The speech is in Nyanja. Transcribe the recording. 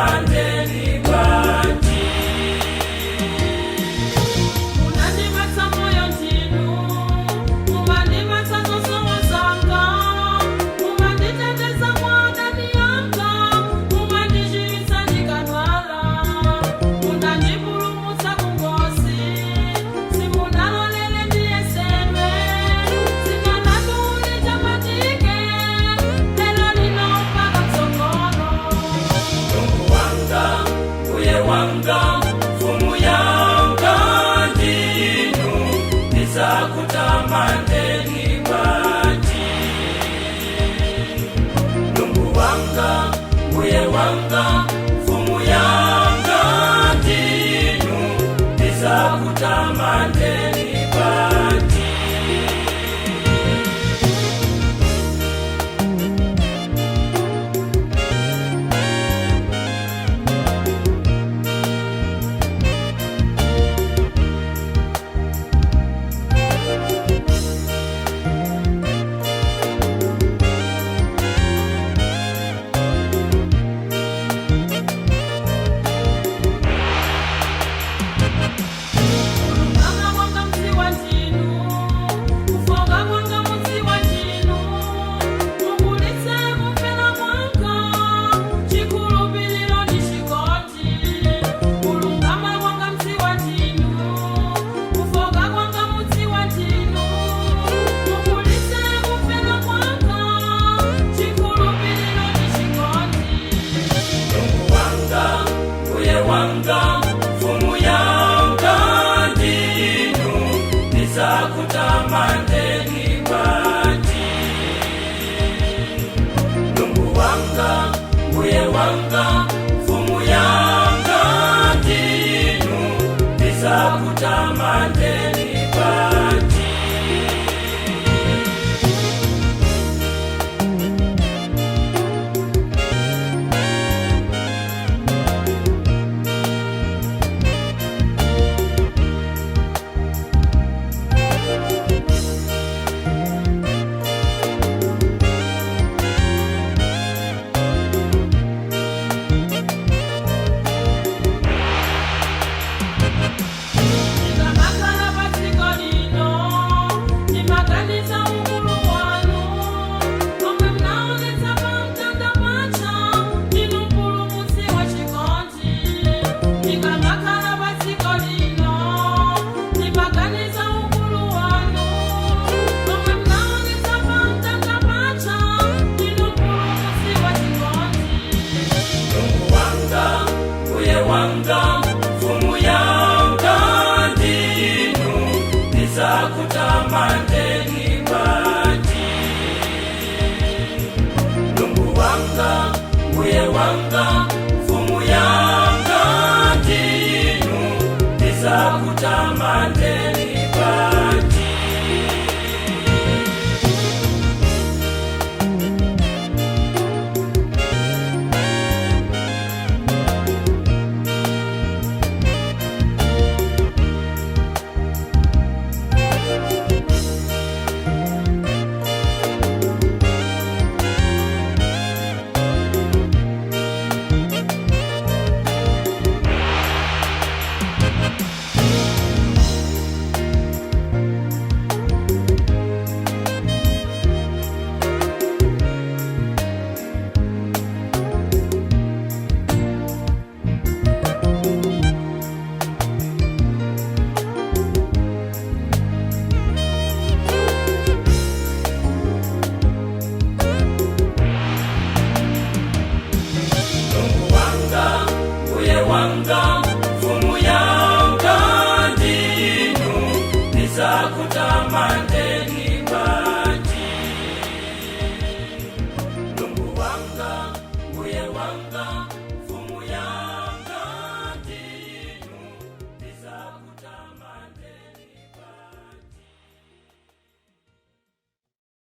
kutamandeni bati. Munandipatsa moyo ndinu, mumandipatsa zosowa zanga, mumanditeteza kwa adani yanga, mumandichiritsa ndikadwala, munandipulumutsa kungozi, simunalolele ndiyesedwe, sikanatu lichamatike, lelo lino mpaka mtsogolo. Mulungu wanga, Mbuye wanga, mfumu yanga ndinu, ndizakutamandeni bati. Mulungu wanga, Mbuye wanga, mfumu yanga ndinu, ndizakutamandeni bati. Kulungama kwanga mdziwa ndinu, kufoka kwanga mudziwa ndinu, mukulitse kumvera kwanga, chikhulupiriro ndi chikondi. Kulungama kwanga mdziwa ndinu, kufoka kwanga mudziwa ndinu, mukulitse kumvera kwanga, chikhulupiriro ndi chikondi. Mulungu wanga, Mbuye wanga, mfumu yanga ndinu, ndizakutamandeni bati. Mulungu wanga, Mbuye wanga, mfumu yanga ndinu, ndizakutamandeni bati. Ndikamakhala padziko lino, ndimaganiza ukulu wanu, omwe mnaonetsa pa mtanda pacha, ndinu mpulumutsi wa chikondi. Ndikamakhala padziko lino, ndimaganiza ukulu wanu, omwe mnaonetsa pa mtanda pacha, ndinu mpulumutsi wa chikondi. Mulungu wanga, Mbuye wanga, mfumu yanga ndinu, ndizakutamandeni bati. Mulungu wanga, Mbuye wanga, mfumu yanga ndinu, ndizakutamandeni bati. Mulungu wanga, Mbuye wanga, mfumu yanga ndinu, ndizakutamandeni